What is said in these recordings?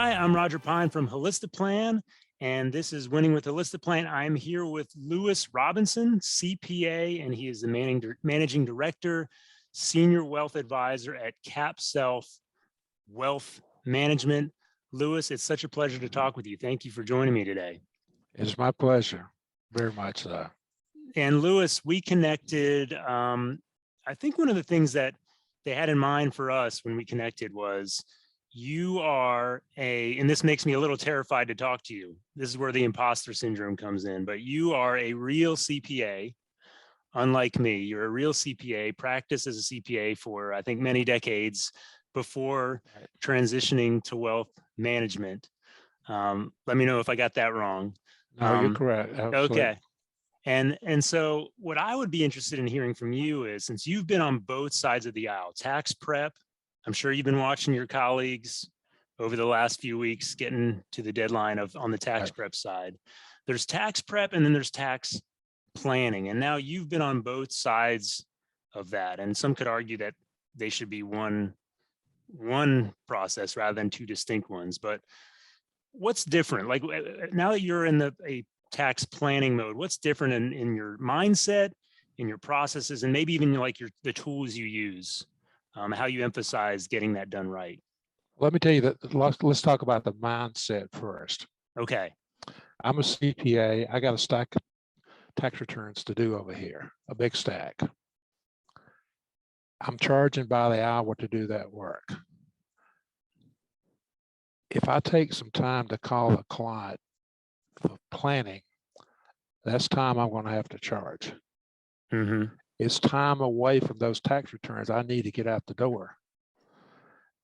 Hi, I'm Roger Pine from Holistiplan, and this is Winning with Holistiplan. I'm here with Lewis Robinson, CPA, and he is the managing director, senior wealth advisor at CapSouth Wealth Management. Lewis, it's such a pleasure to talk with you. Thank you for joining me today. It's my pleasure, very much so. And Lewis, we connected. I think one of the things that they had in mind for us when we connected was you are and this makes me a little terrified to talk to you. This is where the imposter syndrome comes in, but you are a real CPA. Unlike me, you're a real CPA, practiced as a CPA for, I think, many decades before transitioning to wealth management. Let me know if I got that wrong. No, you're correct. Absolutely. Okay. And so what I would be interested in hearing from you is, since you've been on both sides of the aisle, tax prep, I'm sure you've been watching your colleagues over the last few weeks getting to the deadline on the tax prep side. There's tax prep and then there's tax planning. And now you've been on both sides of that. And some could argue that they should be one process rather than two distinct ones. But what's different? Like now that you're in a tax planning mode, what's different in your mindset, in your processes, and maybe even like the tools you use, how you emphasize getting that done right? Let me tell you that let's talk about the mindset first. Okay. I'm a CPA. I got a stack of tax returns to do over here, a big stack. I'm charging by the hour to do that work. If I take some time to call a client for planning, that's time I'm going to have to charge. Mm-hmm. It's time away from those tax returns I need to get out the door.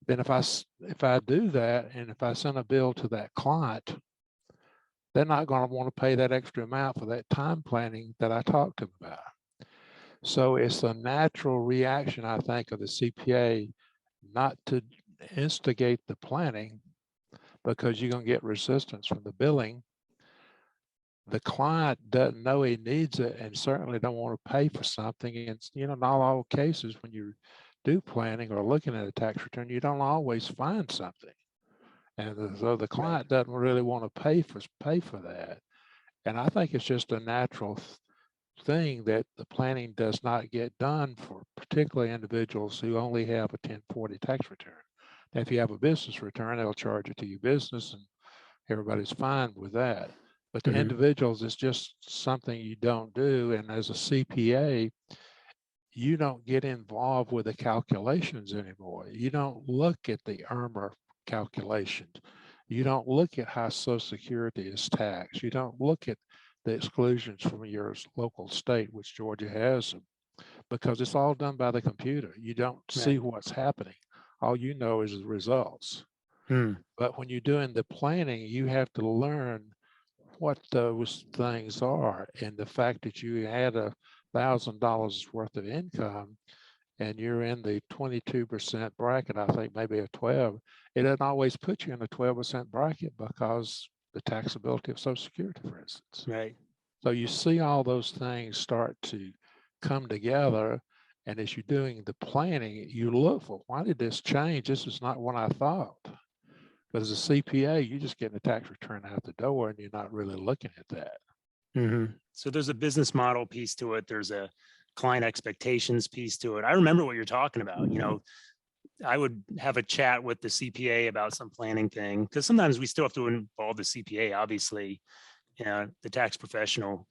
Then if I do that, and if I send a bill to that client, they're not going to want to pay that extra amount for that time planning that I talked to them about. So it's a natural reaction, I think, of the CPA not to instigate the planning, because you're going to get resistance from the billing. The client doesn't know he needs it and certainly don't want to pay for something. And, not all cases when you do planning or looking at a tax return, you don't always find something. And so the client doesn't really want to pay for that. And I think it's just a natural thing that the planning does not get done for particularly individuals who only have a 1040 tax return. Now, if you have a business return, they'll charge it to your business and everybody's fine with that. But the individuals, it's just something you don't do. And as a CPA, you don't get involved with the calculations anymore. You don't look at the IRMA calculations. You don't look at how Social Security is taxed. You don't look at the exclusions from your local state, which Georgia has them, because it's all done by the computer. You don't see what's happening. All you know is the results. But when you're doing the planning, you have to learn what those things are. And the fact that you had $1,000 worth of income and you're in the 22% bracket, I think maybe a 12, it doesn't always put you in the 12% bracket because the taxability of Social Security, for instance. Right. So you see all those things start to come together. And as you're doing the planning, you look for, why did this change? This is not what I thought. But as a CPA, you're just getting a tax return out the door and you're not really looking at that. So there's a business model piece to it. There's a client expectations piece to it. I remember what you're talking about. I would have a chat with the CPA about some planning thing, because sometimes we still have to involve the CPA, obviously, the tax professional,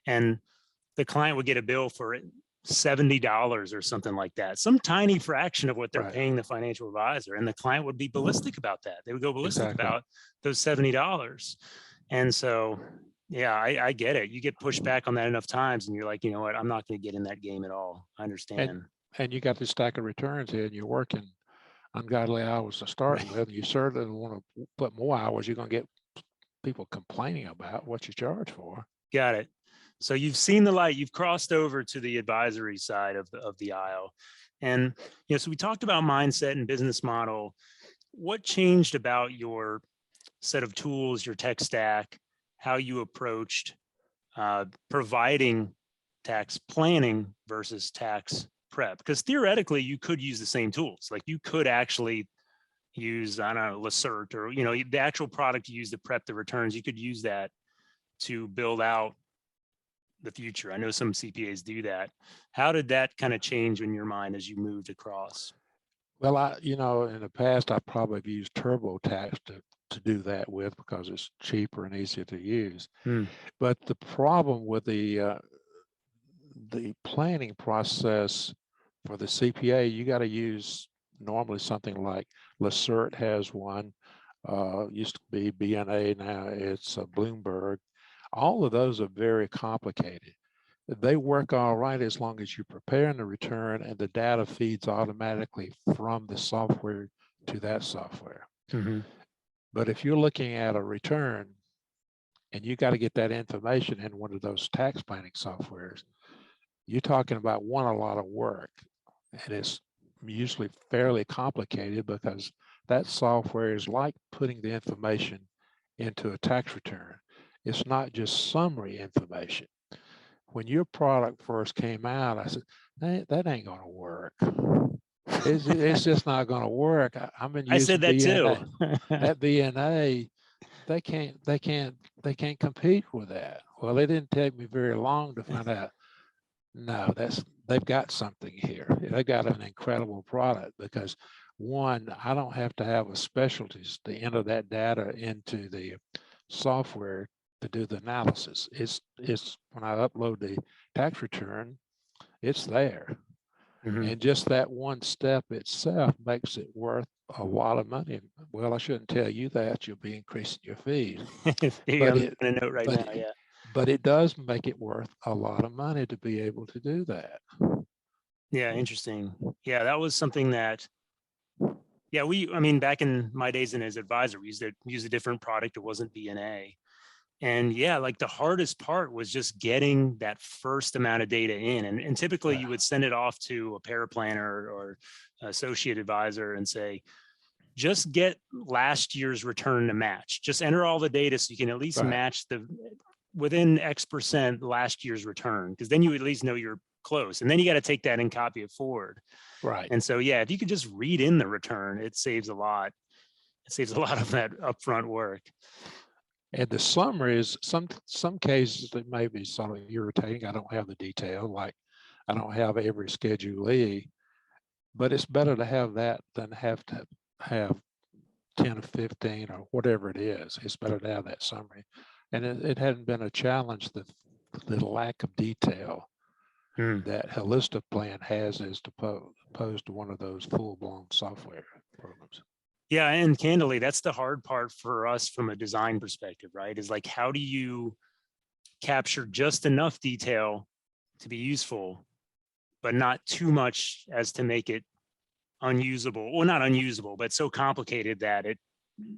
and the client would get a bill for $70 or something like that, some tiny fraction of what they're paying the financial advisor. And the client would be ballistic about that. They would go ballistic about those $70. And so, yeah, I get it. You get pushed back on that enough times and you're like, you know what, I'm not going to get in that game at all. I understand. And you got this stack of returns here and you're working ungodly hours to start with. You certainly want to put more hours. You're going to get people complaining about what you charge for. Got it. So you've seen the light, you've crossed over to the advisory side of the aisle. And, so we talked about mindset and business model. What changed about your set of tools, your tech stack, how you approached providing tax planning versus tax prep? Because theoretically, you could use the same tools. Like you could actually use, I don't know, Lacert, or, the actual product you use to prep the returns, you could use that to build out the future. I know some CPAs do that. How did that kind of change in your mind as you moved across? Well, in the past, I probably have used TurboTax to do that with because it's cheaper and easier to use. But the problem with the planning process for the CPA, you got to use normally something like Lacert has one, used to be BNA, now it's Bloomberg. All of those are very complicated. They work all right as long as you're preparing the return and the data feeds automatically from the software to that software. But if you're looking at a return and you got to get that information in one of those tax planning softwares, you're talking about a lot of work, and it's usually fairly complicated because that software is like putting the information into a tax return. It's not just summary information. When your product first came out, I said, that ain't going to work. It's just not going to work. I've been I said using that too. That BNA, they can't compete with that. Well, it didn't take me very long to find out, no, they've got something here. They got an incredible product because, one, I don't have to have a specialties to enter that data into the software to do the analysis. It's when I upload the tax return, it's there. And just that one step itself makes it worth a lot of money. Well, I shouldn't tell you that, you'll be increasing your fees. I'm making a note right now. Yeah. But it does make it worth a lot of money to be able to do that. Yeah, interesting. Yeah, that was something that, I mean, back in my days as advisor, we used a different product. It wasn't BNA. And yeah, like the hardest part was just getting that first amount of data in. And typically you would send it off to a paraplanner or associate advisor and say, just get last year's return to match. Just enter all the data so you can at least match within X% last year's return, because then you at least know you're close. And then you got to take that and copy it forward. Right. And so, yeah, if you could just read in the return, it saves a lot. It saves a lot of that upfront work. And the summary is some cases that may be sort of irritating. I don't have the detail, like I don't have every schedulee, but it's better to have that than have to have 10 or 15 or whatever it is. It's better to have that summary. And it hadn't been a challenge, the lack of detail that Holistiplan has as opposed to one of those full-blown software programs. Yeah, and candidly, that's the hard part for us from a design perspective, right? Is like, how do you capture just enough detail to be useful, but not too much as to make it unusable? Well, not unusable, but so complicated that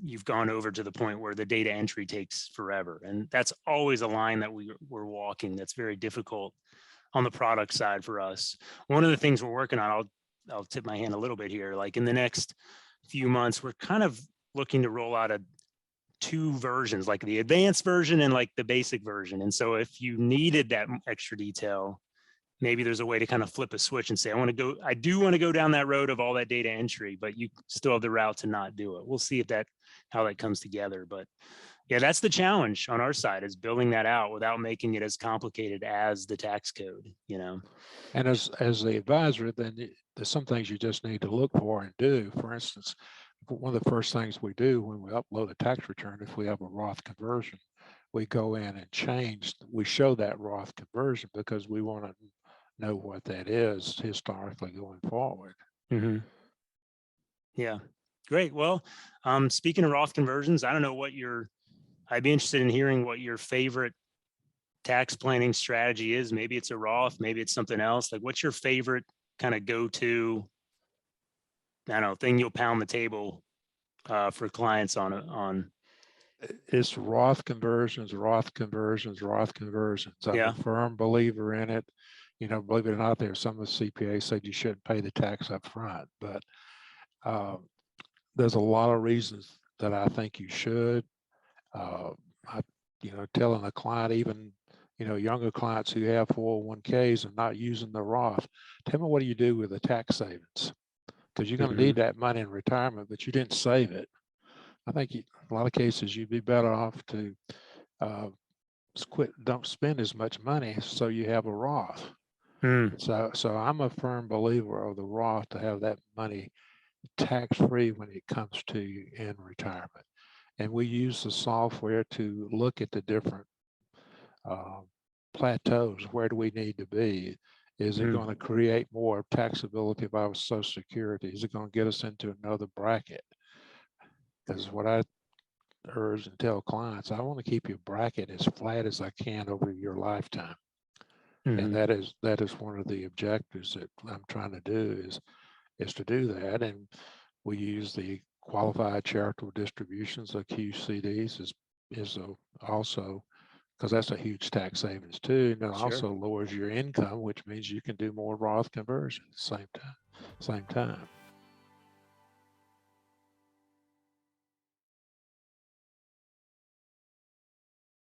you've gone over to the point where the data entry takes forever. And that's always a line that we're walking. That's very difficult on the product side for us. One of the things we're working on, I'll tip my hand a little bit here. Like in the next few months, we're kind of looking to roll out 2 versions, like the advanced version and like the basic version. And so if you needed that extra detail, maybe there's a way to kind of flip a switch and say, I do want to go down that road of all that data entry, but you still have the route to not do it. We'll see how that comes together. But yeah, that's the challenge on our side, is building that out without making it as complicated as the tax code, And as the advisor, then there's some things you just need to look for and do. For instance, one of the first things we do when we upload a tax return, if we have a Roth conversion, we go in and we show that Roth conversion because we want to know what that is historically going forward. Yeah, great. Well, speaking of Roth conversions, I don't know I'd be interested in hearing what your favorite tax planning strategy is. Maybe it's a Roth, maybe it's something else. Like, what's your favorite kind of go-to, I don't know, thing you'll pound the table for clients on? It's Roth conversions. I'm a firm believer in it. Believe it or not, there's some of the CPAs said you shouldn't pay the tax up front, but there's a lot of reasons that I think you should. Telling a client, even, younger clients who have 401ks and not using the Roth, tell me, what do you do with the tax savings? because you're going to need that money in retirement, but you didn't save it. I think a lot of cases you'd be better off to don't spend as much money so you have a Roth. So I'm a firm believer of the Roth to have that money tax-free when it comes to you in retirement. And we use the software to look at the different plateaus. Where do we need to be? Is it going to create more taxability of our Social Security? Is it going to get us into another bracket? Because what I urge and tell clients, I want to keep your bracket as flat as I can over your lifetime. And that is one of the objectives that I'm trying to do is to do that. And we use the qualified charitable distributions, the QCDs, is also, because that's a huge tax savings too. And it also lowers your income, which means you can do more Roth conversion at the same time.